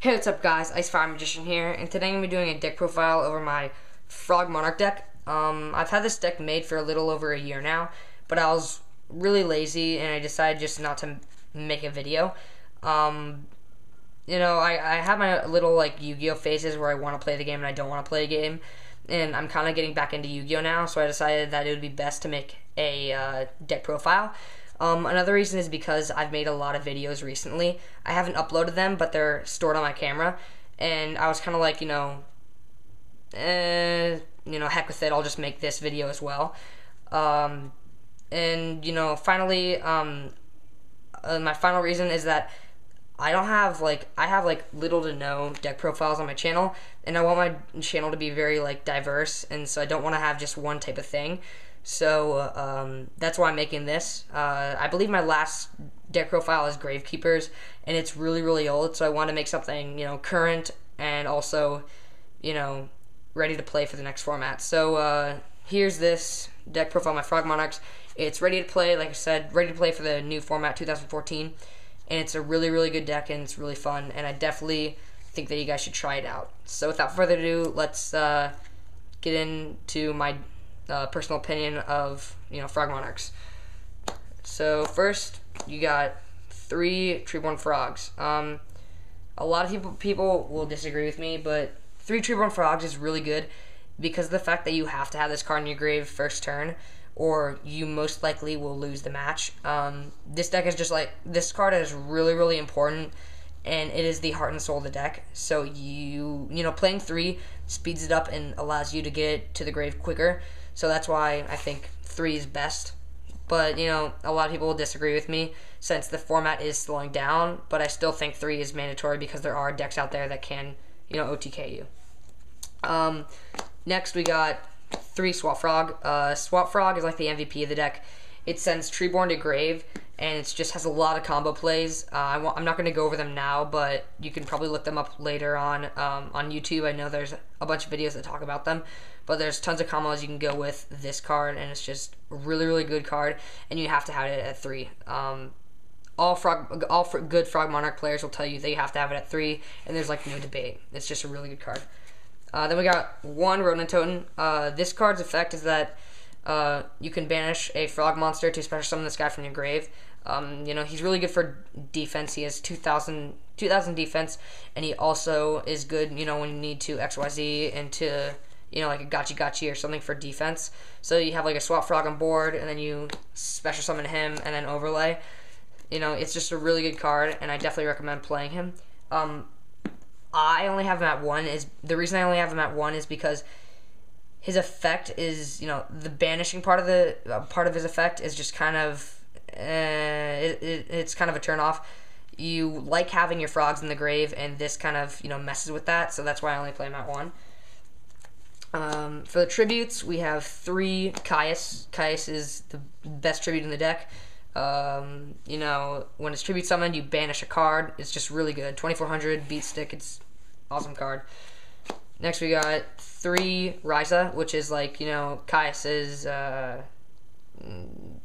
Hey, what's up guys, icefiremagician here, and today I'm going to be doing a deck profile over my Frog Monarch deck. I've had this deck made for a little over a year now, but I was really lazy and I decided just not to make a video. I have my little like Yu-Gi-Oh phases where I want to play the game and I don't want to play a game, and I'm kind of getting back into Yu-Gi-Oh now, so I decided that it would be best to make a deck profile. Another reason is because I've made a lot of videos recently. I haven't uploaded them, but they're stored on my camera, and I was kind of like, heck with it, I'll just make this video as well. Finally, my final reason is that I have little to no deck profiles on my channel, and I want my channel to be very diverse, and so I don't want to have just one type of thing. So that's why I'm making this. I believe my last deck profile is Gravekeepers, and it's really old, so I want to make something current and also ready to play for the next format. So here's this deck profile of my Frog Monarchs. It's ready to play, like I said, ready to play for the new format 2014, and it's a really good deck, and it's really fun, and I definitely think that you guys should try it out. So without further ado, let's get into my personal opinion of Frog Monarchs. So first, you got 3 Treeborn Frogs. A lot of people will disagree with me, but 3 Treeborn Frogs is really good because of the fact that you have to have this card in your grave first turn, or you most likely will lose the match. This deck is just this card is really important, and it is the heart and soul of the deck. So playing 3 speeds it up and allows you to get it to the grave quicker. So that's why I think 3 is best. But, a lot of people will disagree with me since the format is slowing down, but I still think 3 is mandatory because there are decks out there that can, OTK you. Next, we got 3 Swap Frog. Swap Frog is like the MVP of the deck. It sends Treeborn to grave, and it just has a lot of combo plays. I'm not going to go over them now, but you can probably look them up later on YouTube. I know there's a bunch of videos that talk about them, but there's tons of combos you can go with this card, and it's just a really good card, and you have to have it at 3. All good Frog Monarch players will tell you that you have to have it at 3, and there's no debate. It's just a really good card. Then we got 1 Rodent Totem. This card's effect is that you can banish a frog monster to special summon this guy from your grave. He's really good for defense. He has 2,000 defense, and he also is good, when you need to XYZ into, like a gotchi or something for defense. So you have a Swap Frog on board, and then you special summon him, and then overlay. It's just a really good card, and I definitely recommend playing him. I only have him at 1. The reason I only have him at 1 is because his effect is, the banishing part of his effect is just kind of, it's kind of a turn off. You like having your frogs in the grave, and this kind of, messes with that, so that's why I only play him at 1. For the tributes, we have 3 Caius. Caius is the best tribute in the deck. When it's tribute summoned, you banish a card. It's just really good. 2400 beat stick. It's awesome card. Next, we got 3 Ryza, which is Caius's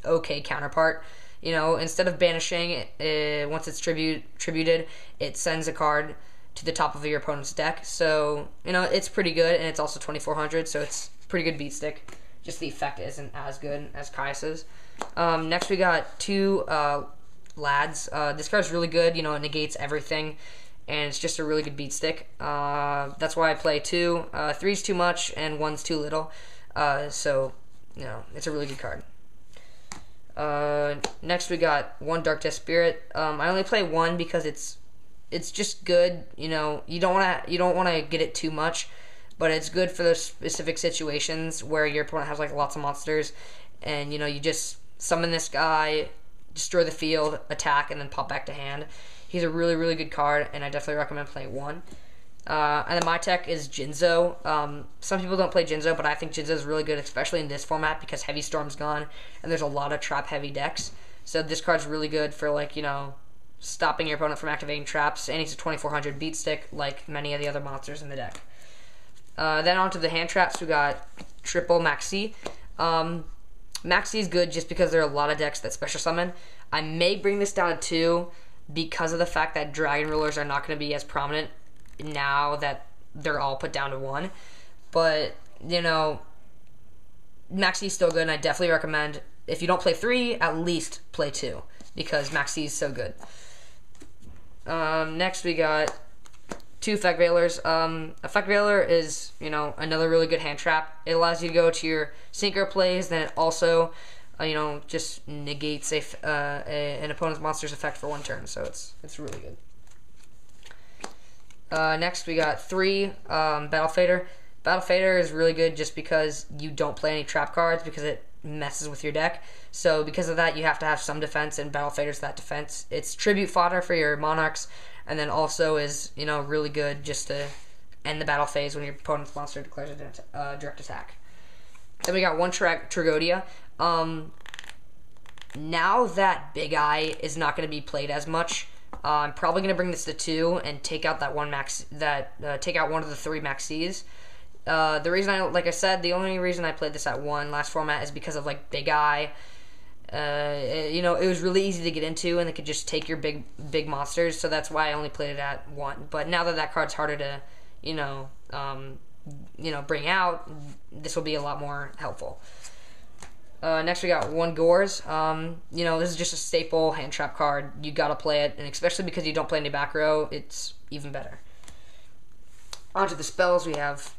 okay counterpart. Instead of banishing, once it's tributed, it sends a card to the top of your opponent's deck. So, it's pretty good, and it's also 2400, so it's pretty good beat stick. Just the effect isn't as good as Caius's. Next, we got 2 Lads. This card's really good. It negates everything, and it's just a really good beat stick. That's why I play 2. 3's too much, and 1's too little. So, it's a really good card. Next, we got 1 Dark Death Spirit. I only play 1 because it's just good. You don't want to get it too much, but it's good for those specific situations where your opponent has lots of monsters, and you just summon this guy, destroy the field, attack, and then pop back to hand. He's a really good card, and I definitely recommend playing 1. And then my tech is Jinzo. Some people don't play Jinzo, but I think Jinzo is really good, especially in this format because Heavy Storm's gone, and there's a lot of trap heavy decks. So this card's really good for stopping your opponent from activating traps, and he's a 2400 beat stick like many of the other monsters in the deck. Then onto the hand traps, we got triple Maxi. Maxi is good just because there are a lot of decks that special summon. I may bring this down to 2 because of the fact that Dragon Rulers are not going to be as prominent now that they're all put down to 1. But, you know, Max C is still good, and I definitely recommend, if you don't play 3, at least play 2, because Max C is so good. Next we got 2 Effect Veilers. Effect Veiler is, you know, another really good hand trap. It allows you to go to your synchro plays, then it also, you know, just negates an opponent's monster's effect for 1 turn, so it's really good. Next we got 3 Battle Fader. Battle Fader is really good just because you don't play any trap cards because it messes with your deck. So because of that, you have to have some defense, and Battle Fader's that defense. It's tribute fodder for your Monarchs, and then also is, you know, really good just to end the battle phase when your opponent's monster declares a direct attack. Then we got 1 Tragodia. Now that Big Eye is not going to be played as much, I'm probably going to bring this to 2 and take out that take out one of the 3 Max Cs. The reason like I said, the only reason I played this at 1 last format is because of like Big Eye. You know, it was really easy to get into, and it could just take your big monsters. So that's why I only played it at 1. But now that card's harder to, you know, bring out, this will be a lot more helpful. Next we got 1 Gores. You know, this is just a staple hand trap card. You gotta play it, and especially because you don't play any back row, it's even better. Onto the spells, we have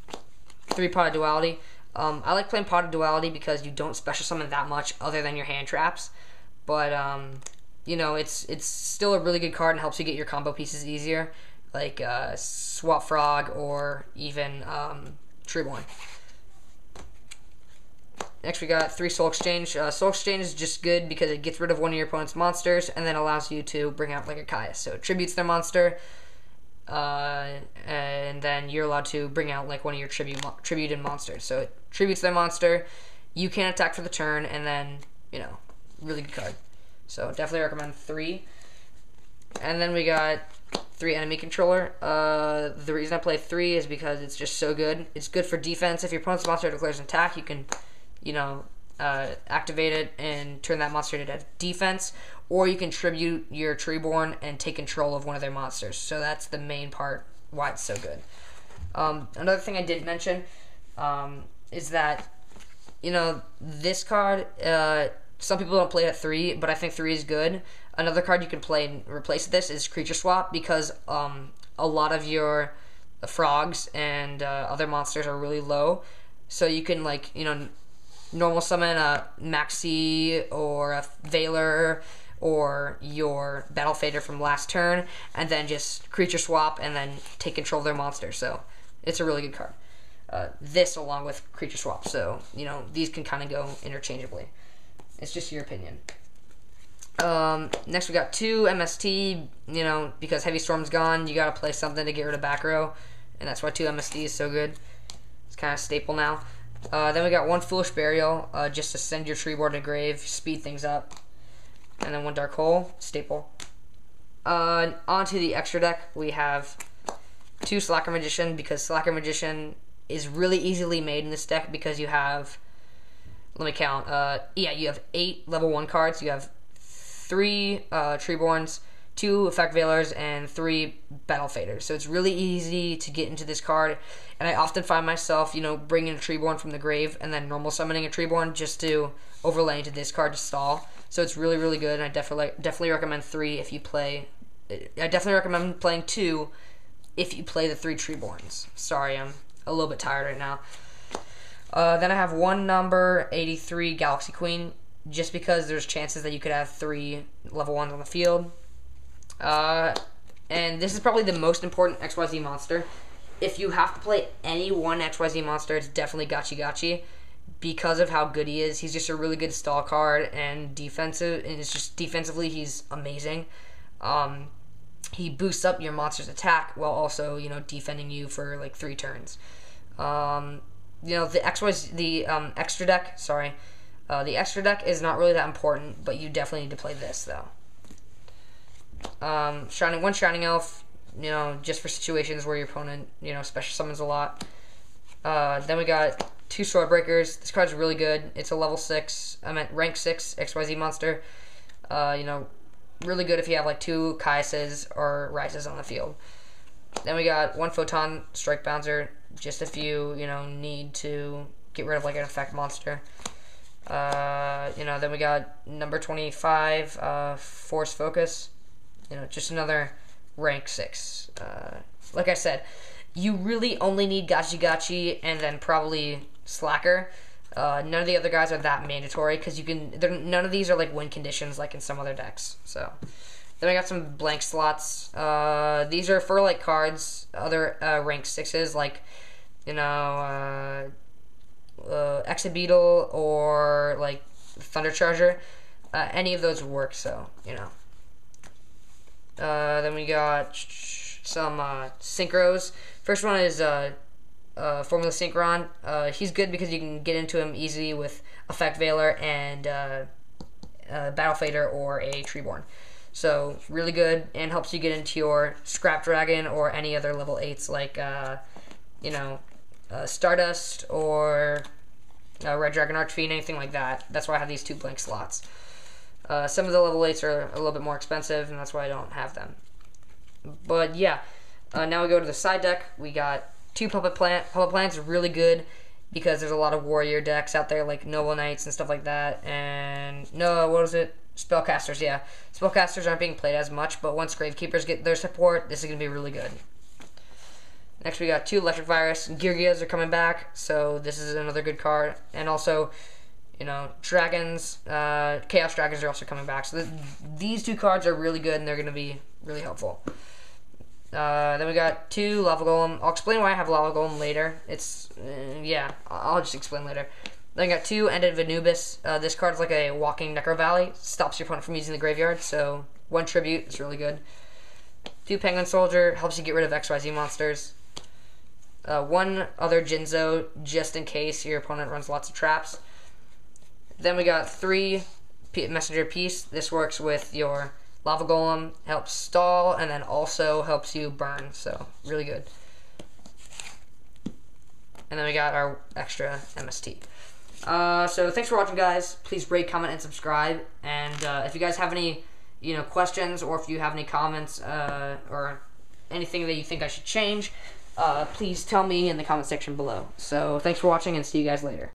3 Pot of Duality. I like playing Pot of Duality because you don't special summon that much other than your hand traps. But, you know, it's still a really good card and helps you get your combo pieces easier, like Swap Frog or even Treeborn. Next we got 3 Soul Exchange. Soul Exchange is just good because it gets rid of one of your opponent's monsters and then allows you to bring out like a Caius. So it tributes their monster, and then you're allowed to bring out like one of your tributed monsters. So it tributes their monster, you can't attack for the turn, and then, you know, really good card. So definitely recommend 3. And then we got 3 Enemy Controller. The reason I play 3 is because it's just so good. It's good for defense. If your opponent's monster declares an attack, you can, you know, activate it and turn that monster to defense, or you can tribute your Treeborn and take control of one of their monsters. So that's the main part why it's so good. Another thing I did mention is that, you know, this card, some people don't play it at 3, but I think 3 is good. Another card you can play and replace this is Creature Swap, because a lot of your frogs and other monsters are really low. So you can, like, you know, normal summon a Maxi or a Veiler or your Battle Fader from last turn, and then just Creature Swap and then take control of their monster. So it's a really good card. This along with Creature Swap. So, you know, these can kind of go interchangeably. It's just your opinion. Next we got 2 MST, you know, because Heavy Storm's gone, you gotta play something to get rid of back row, and that's why 2 MST is so good. It's kind of staple now. Then we got 1 Foolish Burial, just to send your Treeborn to grave, speed things up. And then 1 Dark Hole, staple. Onto the extra deck, we have 2 Slacker Magician, because Slacker Magician is really easily made in this deck because you have, let me count, yeah, you have 8 level 1 cards, you have 3 Treeborns, 2 Effect Veilers, and 3 Battle Faders. So it's really easy to get into this card, and I often find myself, you know, bringing a Treeborn from the grave and then normal summoning a Treeborn just to overlay into this card to stall. So it's really, really good, and I definitely recommend 3 if you play. I definitely recommend playing 2 if you play the 3 Treeborns. Sorry, I'm a little bit tired right now. Then I have 1 number 83 Galaxy Queen, just because there's chances that you could have 3 level 1s on the field. And this is probably the most important XYZ monster. If you have to play any one XYZ monster, it's definitely Gachi, because of how good he is. He's just a really good stall card and defensive, and it's just defensively he's amazing. He boosts up your monster's attack while also, you know, defending you for like 3 turns. You know, the extra deck, sorry. The extra deck is not really that important, but you definitely need to play this though. 1 Shining Elf, you know, just for situations where your opponent, you know, special summons a lot. Then we got 2 Swordbreakers. This card's really good. It's a level 6, rank 6 XYZ monster. You know, really good if you have like 2 Kaises or Rises on the field. Then we got 1 Photon Strike Bouncer, just if you, need to get rid of like an effect monster. Then we got number 25, Force Focus. Just another rank 6. Like I said, you really only need Gachi Gachi and then probably Slacker. None of the other guys are that mandatory because none of these are like win conditions like in some other decks. So then we got some blank slots. These are for like cards, other rank 6s like Exit Beetle or like Thunder Charger. Any of those would work. So then we got some synchros. First one is Formula Synchron. He's good because you can get into him easy with Effect Veiler and Battle Fader or a Treeborn. So really good and helps you get into your Scrap Dragon or any other level 8s like Stardust or Red Dragon Archfiend, anything like that. That's why I have these 2 blank slots. Some of the level 8s are a little bit more expensive, and that's why I don't have them. But yeah, now we go to the side deck. We got 2 Puppet Plant. Puppet Plant's really good because there's a lot of warrior decks out there like Noble Knights and stuff like that. And Spellcasters, yeah. Spellcasters aren't being played as much, but once Gravekeepers get their support, this is going to be really good. Next we got 2 Electric Virus. Girgias are coming back, so this is another good card. And also, Dragons, Chaos Dragons are also coming back. So these 2 cards are really good, and they're going to be really helpful. Then we got 2 Lava Golem. I'll explain why I have Lava Golem later. I'll just explain later. Then I got 2 Ended of Anubis. This card is like a walking Necro Valley. Stops your opponent from using the graveyard, so 1 Tribute is really good. 2 Penguin Soldier. Helps you get rid of XYZ monsters. 1 other Jinzo, just in case your opponent runs lots of traps. Then we got 3 Messenger Peace. This works with your Lava Golem, helps stall, and then also helps you burn, so really good. And then we got our extra MST. So thanks for watching, guys. Please rate, comment, and subscribe. And if you guys have any questions, or if you have any comments or anything that you think I should change, please tell me in the comment section below. So thanks for watching, and see you guys later.